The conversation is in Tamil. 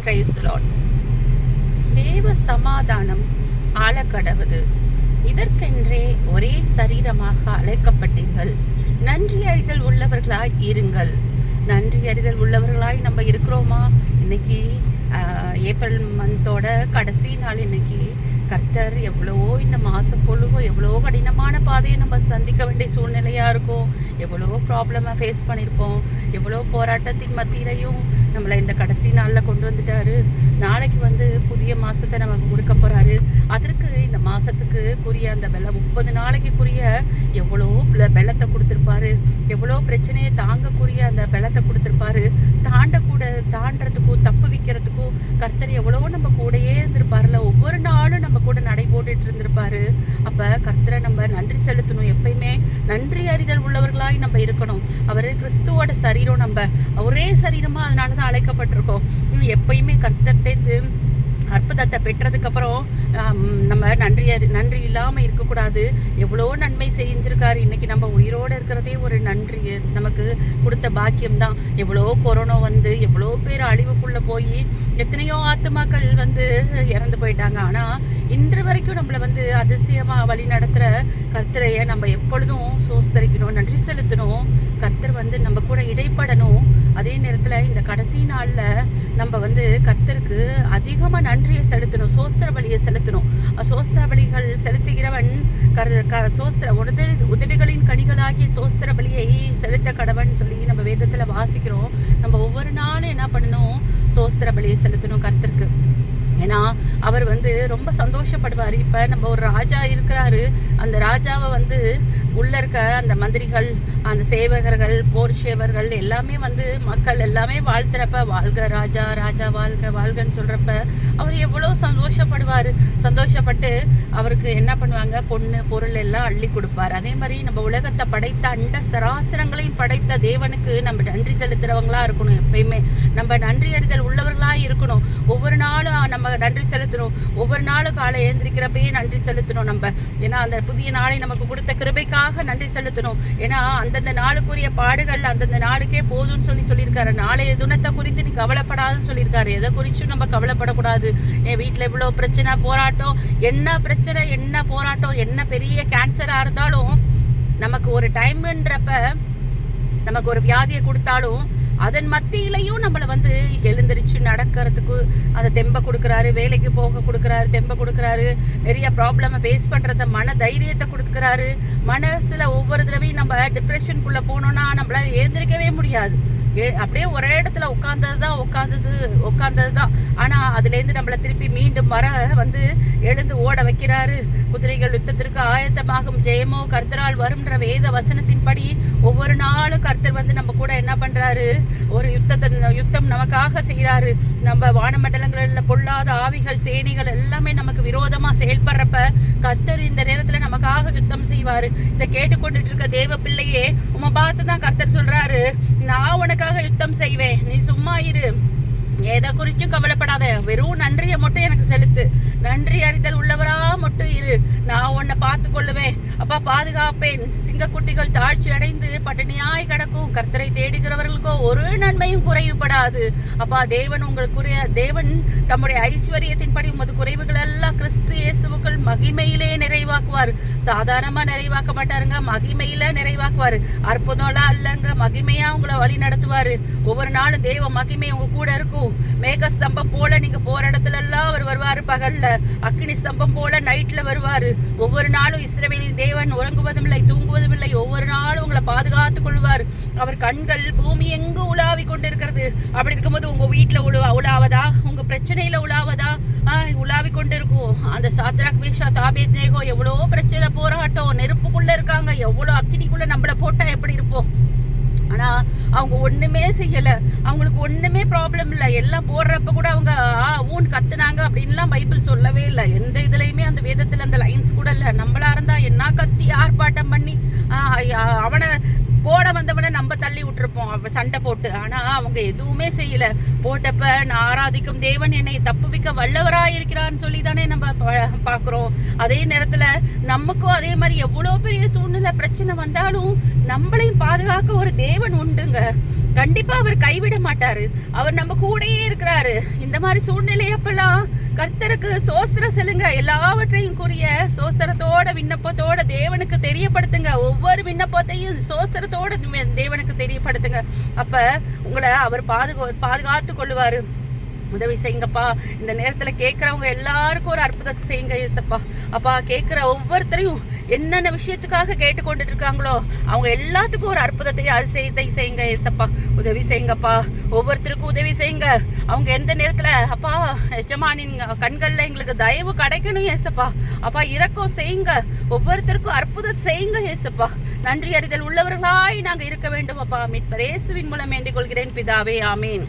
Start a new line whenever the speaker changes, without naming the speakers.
Price Lord. தேவ சமாதானம் ஆளக்கடவது. இதற்கென்றே ஒரே சரீரமாக அழைக்கப்பட்டீர்கள். நன்றி அறிதல் உள்ளவர்களாய் இருங்கள். நன்றி அறிதல் உள்ளவர்களாய் நம்ம இருக்கிறோமா? இன்னைக்கு ஏப்ரல் மந்தோட கடைசி நாள். இன்னைக்கு கர்த்தர் எவ்வளவோ இந்த மாதம் பொழுவோ எவ்வளோ கடினமான பாதையை நம்ம சந்திக்க வேண்டிய சூழ்நிலையாக இருக்கும். எவ்வளோ ப்ராப்ளமாக ஃபேஸ் பண்ணியிருப்போம். எவ்வளோ போராட்டத்தின் மத்தியிலையும் நம்மளை இந்த கடைசி நாளில் கொண்டு வந்துட்டாரு. நாளைக்கு புதிய மாதத்தை நமக்கு கொடுக்க போகிறாரு. அதற்கு இந்த மாதத்துக்கு குறிய அந்த வெள்ளம் 30 நாளைக்குரிய எவ்வளோ வெள்ளத்தை கொடுத்துருப்பாரு. எவ்வளோ பிரச்சனையை தாங்கக்கூடிய அந்த வெள்ளத்தை கொடுத்துருப்பாரு. தாண்டறதுக்கும் தப்பு வைக்கிறதுக்கும் கர்த்தர் எவ்வளோ நம்ம கூடயே இருந்திருப்பாருல. ஒவ்வொரு நாளும் நம்ம கூட நடை போட்டுட்டு இருந்திருப்பாரு. அப்போ கர்த்தரை நம்ம நன்றி செலுத்தணும். எப்பயுமே நன்றி அறிதல் உள்ளவர்களாய் நம்ம இருக்கணும். அவர் கிறிஸ்துவோட சரீரம், நம்ம ஒரே சரீரமாக அதனால தான் அழைக்கப்பட்டிருக்கோம். எப்பயுமே கர்த்தர்கிட்டேருந்து அற்புதத்தை பெற்றதுக்கப்புறம் நம்ம நன்றி இல்லாமல் இருக்கக்கூடாது. எவ்வளோ நன்மை செஞ்சிருக்காரு. இன்றைக்கி நம்ம உயிரோடு இருக்கிறதே ஒரு நன்றி நமக்கு கொடுத்த பாக்கியம்தான். எவ்வளோ கொரோனா எவ்வளோ பேர் அழிவுக்குள்ளே போய் எத்தனையோ ஆத்துமாக்கள் இறந்து போயிட்டாங்க. ஆனால் இன்று வரைக்கும் நம்மளை அதிசயமாக வழி நடத்துகிற கர்த்தரையை நம்ம எப்பொழுதும் சோஸ்தரிக்கணும், நன்றி செலுத்தணும். கர்த்தர் நம்ம கூட இடைப்படணும். அதே நேரத்தில் இந்த கடைசி நாளில் நம்ம கர்த்தருக்கு அதிகமாக நன்றியை செலுத்தணும், சோஸ்திர பலியை செலுத்தணும். சோஸ்திர பலிகள் செலுத்துகிறவன் உதடுகளின் கனிகளாகிய சோஸ்திர பலியை செலுத்த கடவன் சொல்லி நம்ம வேதத்தில் வாசிக்கிறோம். நம்ம ஒவ்வொரு நாளும் என்ன பண்ணணும்? சோஸ்திர பலியை செலுத்தணும் கர்த்தருக்கு. ஏன்னா அவர் ரொம்ப சந்தோஷப்படுவார். இப்போ நம்ம ஒரு ராஜா இருக்கிறாரு. அந்த ராஜாவை உள்ள இருக்க அந்த மந்திரிகள், அந்த சேவகர்கள், போர் சேவர்கள் எல்லாமே மக்கள் எல்லாமே வாழ்த்துறப்ப, வாழ்க ராஜா, ராஜா வாழ்க வாழ்கன்னு சொல்றப்ப அவர் எவ்வளோ சந்தோஷப்படுவார். சந்தோஷப்பட்டு அவருக்கு என்ன பண்ணுவாங்க? பொண்ணு பொருள் எல்லாம் அள்ளி கொடுப்பார். அதே மாதிரி நம்ம உலகத்தை படைத்த அண்ட சராசரங்களையும் படைத்த தேவனுக்கு நம்ம நன்றி செலுத்துறவங்களா இருக்கணும். எப்பயுமே நம்ம நன்றி அறிதல் உள்ளவர்களா இருக்கணும். ஒவ்வொரு நாளும் நம்ம நன்றி செலுத்தணும். ஒவ்வொரு நாளும் காலை எழுந்திருக்கிறப்பயே நன்றி செலுத்தணும் நம்ம. ஏன்னா அந்த புதிய நாளை நமக்கு கொடுத்த கிருபைக்காக நன்றி செலுத்தணும். ஏன்னா அந்தந்த நாளுக்குரிய பாடுகள் அந்தந்த நாளுக்கே போதும்னு சொல்லியிருக்காரு. நாளைய தினத்தை குறித்து நீ கவலைப்படாதுன்னு சொல்லியிருக்காரு. எதை குறிச்சும் நம்ம கவலைப்படக்கூடாது. என் வீட்டில் இவ்வளோ பிரச்சனை, போராட்டம், என்ன பிரச்சனை, என்ன போராட்டம், என்ன பெரிய கேன்சராக இருந்தாலும் நமக்கு ஒரு டைம்ன்றப்ப நமக்கு ஒரு வியாதியை கொடுத்தாலும் அதன் மத்தியிலையும் நம்மளை எழுந்திரிச்சு நடக்கிறதுக்கு அந்த தெம்பை கொடுக்குறாரு. வேலைக்கு போக கொடுக்குறாரு, தெம்பை கொடுக்குறாரு. நிறைய ப்ராப்ளமை ஃபேஸ் பண்ணுறத மன தைரியத்தை கொடுக்குறாரு. மனசில் ஒவ்வொரு தடவையும் நம்ம டிப்ரெஷனுக்குள்ளே போனோன்னா நம்மளால் எழுந்திரிக்கவே முடியாது. அப்படியே ஒரே இடத்துல உட்காந்தது தான். ஆனால் அதுலேருந்து நம்மளை திருப்பி மீண்டும் வர எழுந்து ஓட வைக்கிறாரு. குதிரைகள் யுத்தத்திற்கு ஆயத்தமாகும், ஜெயமோ கர்த்தரால் வரும்ன்ற வேத வசனத்தின்படி ஒவ்வொரு நாளும் கர்த்தர் நம்ம கூட என்ன பண்ணுறாரு? ஒரு யுத்தம் நமக்காக செய்கிறாரு. நம்ம வானமண்டலங்களில் பொல்லாத ஆவிகள், சேனைகள் எல்லாமே நமக்கு விரோதமாக செயல்படுறப்ப கர்த்தர் இந்த நேரத்தில் நமக்காக யுத்தம் செய்வார். இதை கேட்டுக்கொண்டுட்டு இருக்க தேவ பிள்ளையே, உம்மை பார்த்து தான் கர்த்தர் சொல்கிறாரு, நான் உனக்காக யுத்தம் செய்வேன், நீ சும்மா இரு, எதை குறிச்சும் கவலைப்படாத, வெறும் நன்றியை மட்டும் எனக்கு செலுத்து, நன்றி அறிதல் உள்ளவரா மட்டும் இரு, நான் உன்னை பார்த்து கொள்ளுவேன், அப்பா பாதுகாப்பேன். சிங்கக்குட்டிகள் தாழ்ச்சி அடைந்து பட்டினியாய் கிடக்கும், கர்த்தரை தேடுகிறவர்களுக்கோ ஒரு நன்மையும் குறைவுபடாது. அப்பா தேவன் தம்முடைய ஐஸ்வர்யத்தின்படி உமது குறைவுகள் எல்லாம் கிறிஸ்து இயேசுவுக்குள் மகிமையிலே நிறைவாக்குவார். சாதாரணமா நிறைவாக்க மாட்டாருங்க, மகிமையில நிறைவாக்குவார். அற்புதம்லாம் இல்லைங்க, மகிமையா உங்களை வழி நடத்துவாரு. ஒவ்வொரு நாளும் தேவ மகிமை உங்க கூட இருக்கும். மேக ஸ்தம்பம் போல நீங்க போற இடத்துல எல்லாம் அவர் வருவாரு. பகல்ல அக்கினி ஸ்தம்பம் போல நைட்ல வருவாரு. ஒவ்வொரு நாளும் இஸ்ரவேலின் தேவன் உறங்குவதும் இல்லை, தூங்குவதும் இல்லை. ஒவ்வொரு நாளும் உங்களை பாதுகாத்துக் கொள்வார். அவர் கண்கள் பூமி எங்கு உலாவி கொண்டிருக்கிறது. அப்படி இருக்கும்போது உங்க வீட்டுல உலாவதா, உங்க பிரச்சனையில உலாவதா? உலாவி கொண்டு இருக்கும். அந்த சாத்ராக், மேஷாக், ஆபேத்நேகோ எவ்வளோ பிரச்சனை, போராட்டம், நெருப்புக்குள்ள இருக்காங்க. எவ்வளோ அக்கினிக்குள்ள நம்மள போட்டா எப்படி இருப்போம்? ஆனால் அவங்க ஒன்றுமே செய்யலை. அவங்களுக்கு ஒன்றுமே ப்ராப்ளம் இல்லை. எல்லாம் போடுறப்ப கூட அவங்க ஊன் கத்துனாங்க அப்படின்லாம் பைபிள் சொல்லவே இல்லை. எந்த இதுலையுமே அந்த வேதத்தில் அந்த லைன்ஸ் கூட இல்லை. நம்மளா இருந்தால் என்ன கத்தி ஆர்ப்பாட்டம் பண்ணி அவனை போட வந்தவனை நம்ம தள்ளி விட்டுருப்போம் சண்டை போட்டு. ஆனா அவங்க எதுவுமே செய்யல. போட்டப்ப நான் ஆராதிக்கும் தேவன் என்னை தப்புவிக்க வல்லவராய் இருக்கிறான்னு சொல்லி தானே நம்ம பாக்குறோம். அதே நேரத்துல நமக்கும் அதே மாதிரி எவ்வளவு பெரிய சூழ்நிலை பிரச்சனை வந்தாலும் நம்மளையும் பாதுகாக்க ஒரு தேவன் உண்டுங்க. கண்டிப்பா அவர் கைவிட மாட்டாரு. அவர் நம்ம கூடயே இருக்கிறாரு. இந்த மாதிரி சூழ்நிலையப்பெல்லாம் கர்த்தருக்கு சோஸ்திரம் செல்லுங்க. எல்லாவற்றையும் கூறிய சோஸ்திரத்தோட விண்ணப்பத்தோட தேவனுக்கு தெரியப்படுத்துங்க. ஒவ்வொரு விண்ணப்பத்தையும் சோஸ்திரத்தோட தேவனுக்கு தெரியப்படுத்துங்க. அப்ப உங்களை அவர் பாதுகாத்து கொள்ளுவாரு. உதவி செய்யுங்கப்பா. இந்த நேரத்துல கேட்கறவங்க எல்லாருக்கும் ஒரு அற்புதத்தை செய்யுங்க ஏசப்பா. அப்பா, கேட்கிற ஒவ்வொருத்தரையும் என்னென்ன விஷயத்துக்காக கேட்டுக்கொண்டுட்டு இருக்காங்களோ அவங்க எல்லாத்துக்கும் ஒரு அற்புதத்தை அதிசயத்தை செய்யுங்க ஏசப்பா. உதவி செய்யுங்கப்பா. ஒவ்வொருத்தருக்கும் உதவி செய்யுங்க. அவங்க எந்த நேரத்துல அப்பா எஜமானின் கண்கள்ல எங்களுக்கு தயவு கிடைக்கணும் ஏசப்பா. அப்பா, இரக்கம் செய்யுங்க. ஒவ்வொருத்தருக்கும் அற்புதம் செய்யுங்க ஏசப்பா. நன்றி அறிதல் உள்ளவர்களாய் நாங்க இருக்க வேண்டும் அப்பா. மீட்பர் இயேசுவின் மூலம் வேண்டிக் கொள்கிறேன் பிதாவே, ஆமீன்.